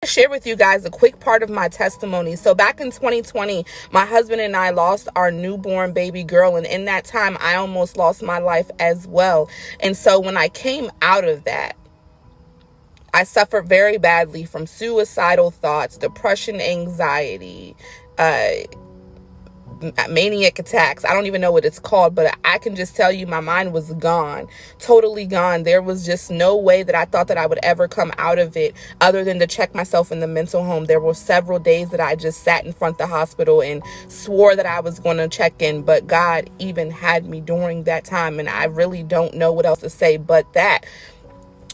share with you guys a quick part of my testimony. So back in 2020, my husband and I lost our newborn baby girl. And in that time, I almost lost my life as well. And so when I came out of that, I suffered very badly from suicidal thoughts, depression, anxiety, maniac attacks. I don't even know what it's called, but I can just tell you my mind was gone, totally gone. There was just no way that I thought that I would ever come out of it other than to check myself in the mental home. There were several days that I just sat in front of the hospital and swore that I was going to check in, but God even had me during that time, and I really don't know what else to say but that.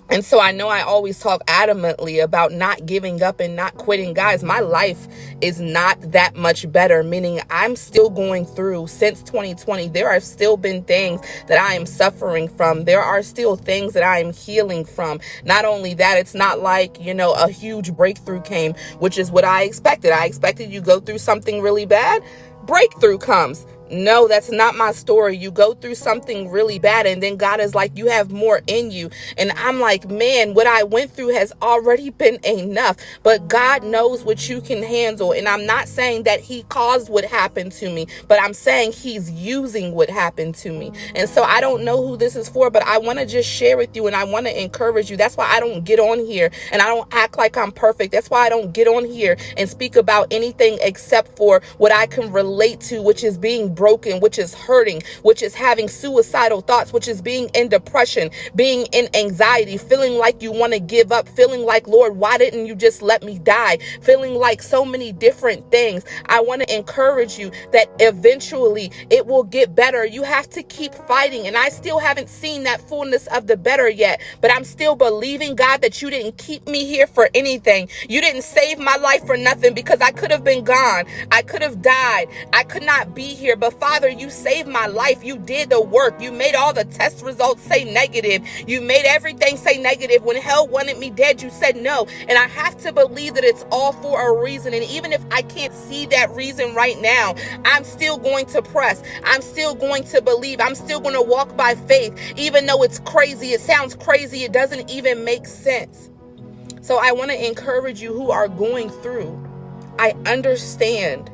And so I know I always talk adamantly about not giving up and not quitting. Guys, my life is not that much better, meaning I'm still going through since 2020. There have still been things that I am suffering from. There are still things that I am healing from. Not only that, it's not like, a huge breakthrough came, which is what I expected. I expected you go through something really bad, breakthrough comes. No, that's not my story. You go through something really bad and then God is like, you have more in you. And I'm like, man, what I went through has already been enough. But God knows what you can handle. And I'm not saying that he caused what happened to me, but I'm saying he's using what happened to me. And so I don't know who this is for, but I want to just share with you and I want to encourage you. That's why I don't get on here and I don't act like I'm perfect. That's why I don't get on here and speak about anything except for what I can relate to, which is being broken, which is hurting, which is having suicidal thoughts, which is being in depression, being in anxiety, feeling like you want to give up, feeling like, Lord, why didn't you just let me die? Feeling like so many different things. I want to encourage you that eventually it will get better. You have to keep fighting. And I still haven't seen that fullness of the better yet, but I'm still believing, God, that you didn't keep me here for anything. You didn't save my life for nothing, because I could have been gone. I could have died. I could not be here. But Father, you saved my life. You did the work. You made all the test results say negative. You made everything say negative. When hell wanted me dead, you said no. And I have to believe that it's all for a reason. And even if I can't see that reason right now, I'm still going to press. I'm still going to believe. I'm still going to walk by faith. Even though it's crazy, it sounds crazy, it doesn't even make sense. So I want to encourage you who are going through. I understand.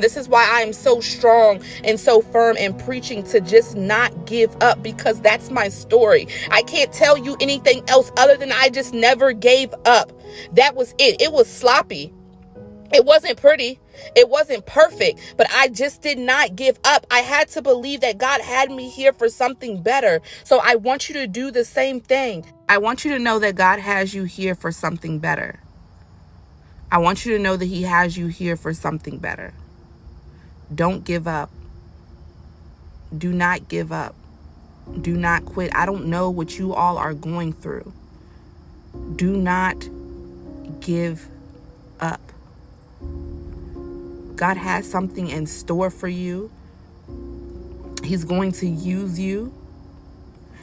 This is why I am so strong and so firm in preaching to just not give up, because that's my story. I can't tell you anything else other than I just never gave up. That was it. It was sloppy. It wasn't pretty. It wasn't perfect, but I just did not give up. I had to believe that God had me here for something better. So I want you to do the same thing. I want you to know that God has you here for something better. I want you to know that he has you here for something better. Don't give up. Do not give up. Do not quit. I don't know what you all are going through. Do not give up. God has something in store for you. He's going to use you.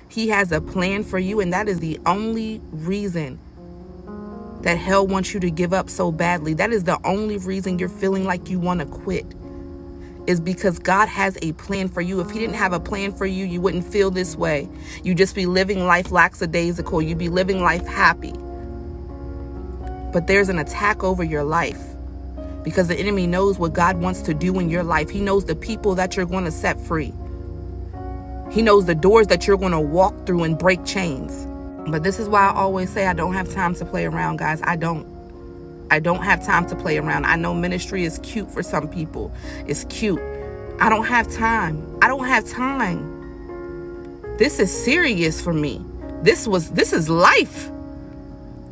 He has a plan for you, and that is the only reason that hell wants you to give up so badly. That is the only reason you're feeling like you want to quit, is because God has a plan for you. If he didn't have a plan for you, you wouldn't feel this way. You'd just be living life lackadaisical. You'd be living life happy. But there's an attack over your life, because the enemy knows what God wants to do in your life. He knows the people that you're going to set free. He knows the doors that you're going to walk through and break chains. But this is why I always say I don't have time to play around, guys. I don't have time to play around. I know ministry is cute for some people. It's cute. I don't have time. This is serious for me. This is life.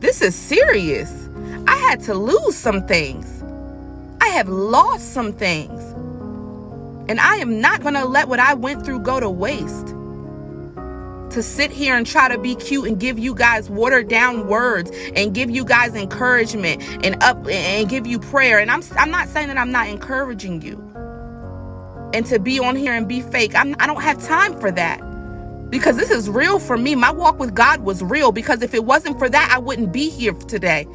This is serious. I had to lose some things. I have lost some things. And I am not going to let what I went through go to waste. To sit here and try to be cute and give you guys watered down words and give you guys encouragement and give you prayer. And I'm not saying that I'm not encouraging you. And to be on here and be fake. I don't have time for that. Because this is real for me. My walk with God was real. Because if it wasn't for that, I wouldn't be here today.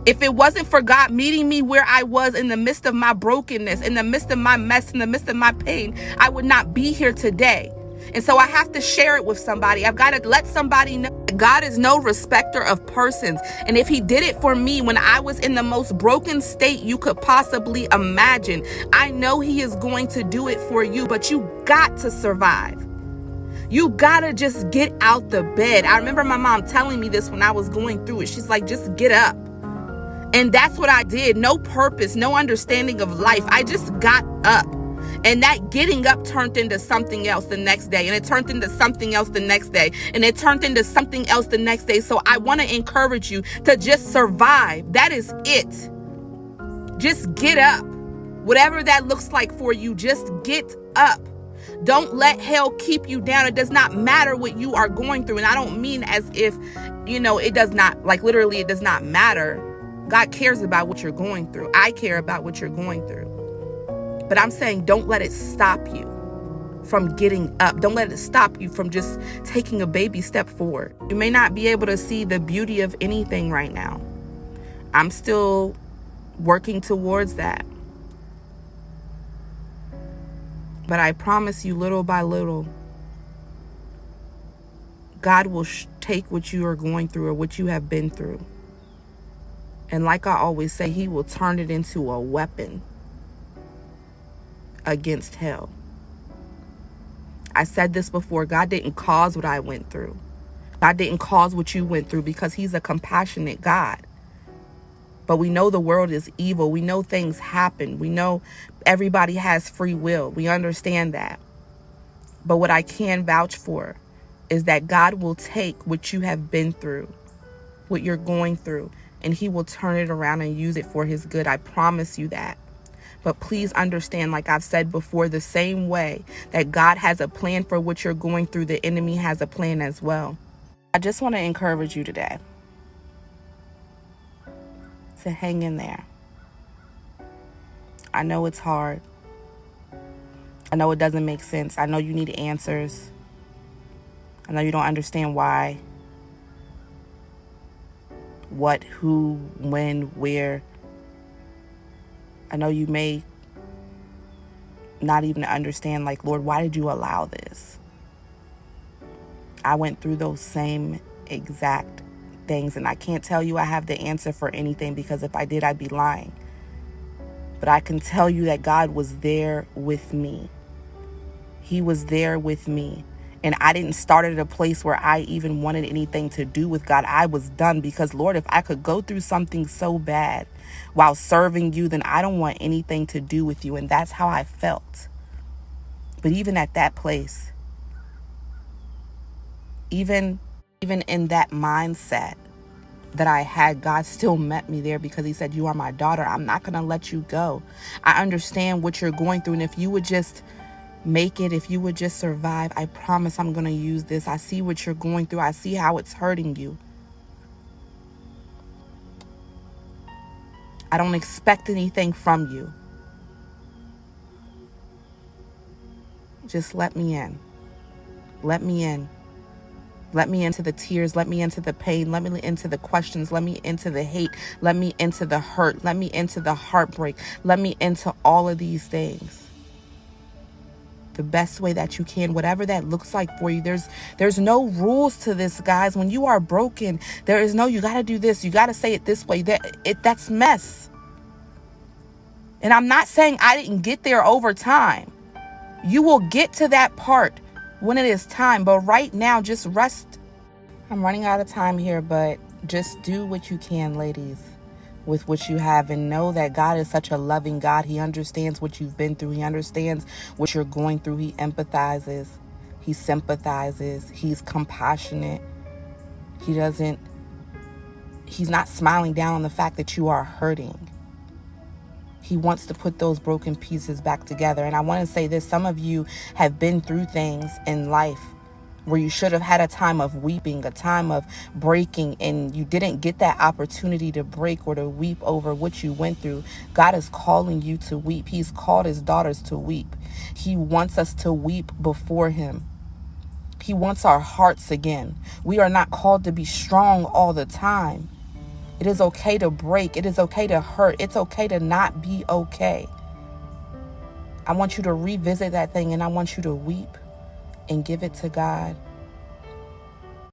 If it wasn't for God meeting me where I was in the midst of my brokenness, in the midst of my mess, in the midst of my pain, I would not be here today. And so I have to share it with somebody. I've got to let somebody know God is no respecter of persons. And if he did it for me when I was in the most broken state you could possibly imagine, I know he is going to do it for you. But you got to survive. You gotta just get out the bed. I remember my mom telling me this when I was going through it. She's like, just get up. And that's what I did. No purpose, no understanding of life. I just got up. And that getting up turned into something else the next day. And it turned into something else the next day. And it turned into something else the next day. So I want to encourage you to just survive. That is it. Just get up. Whatever that looks like for you, just get up. Don't let hell keep you down. It does not matter what you are going through. And I don't mean as if, it does not, like literally it does not matter. God cares about what you're going through. I care about what you're going through. But I'm saying don't let it stop you from getting up. Don't let it stop you from just taking a baby step forward. You may not be able to see the beauty of anything right now. I'm still working towards that. But I promise you, little by little, God will take what you are going through or what you have been through. And like I always say, he will turn it into a weapon against hell. I said this before. God didn't cause what I went through. God didn't cause what you went through because he's a compassionate God. But we know the world is evil. We know things happen. We know everybody has free will. We understand that. But what I can vouch for is that God will take what you have been through, what you're going through, and he will turn it around and use it for his good. I promise you that. But please understand, like I've said before, the same way that God has a plan for what you're going through, the enemy has a plan as well. I just want to encourage you today to hang in there. I know it's hard. I know it doesn't make sense. I know you need answers. I know you don't understand why, what, who, when, where. I know you may not even understand, like, Lord, why did you allow this? I went through those same exact things, and I can't tell you I have the answer for anything, because if I did, I'd be lying. But I can tell you that God was there with me. He was there with me. And I didn't start at a place where I even wanted anything to do with God. I was done, because, Lord, if I could go through something so bad while serving you, then I don't want anything to do with you. And that's how I felt. But even at that place, even in that mindset that I had, God still met me there, because he said, you are my daughter. I'm not going to let you go. I understand what you're going through. And if you would just make it, if you would just survive, I promise I'm going to use this. I see what you're going through. I see how it's hurting you. I don't expect anything from you. Just let me in. Let me in. Let me into the tears. Let me into the pain. Let me into the questions. Let me into the hate. Let me into the hurt. Let me into the heartbreak. Let me into all of these things. The best way that you can, whatever that looks like for you. There's no rules to this, guys. When you are broken, there is no, you got to do this. You got to say it this way. That's mess. And I'm not saying I didn't get there over time. You will get to that part when it is time. But right now, just rest. I'm running out of time here, but just do what you can, ladies, with what you have, and know that God is such a loving God. He understands what you've been through. He understands what you're going through. He empathizes. He sympathizes. He's compassionate. He's not smiling down on the fact that you are hurting. He wants to put those broken pieces back together. And I want to say this, some of you have been through things in life where you should have had a time of weeping, a time of breaking, and you didn't get that opportunity to break or to weep over what you went through. God is calling you to weep. He's called his daughters to weep. He wants us to weep before him. He wants our hearts again. We are not called to be strong all the time. It is okay to break. It is okay to hurt. It's okay to not be okay. I want you to revisit that thing, and I want you to weep and give it to God.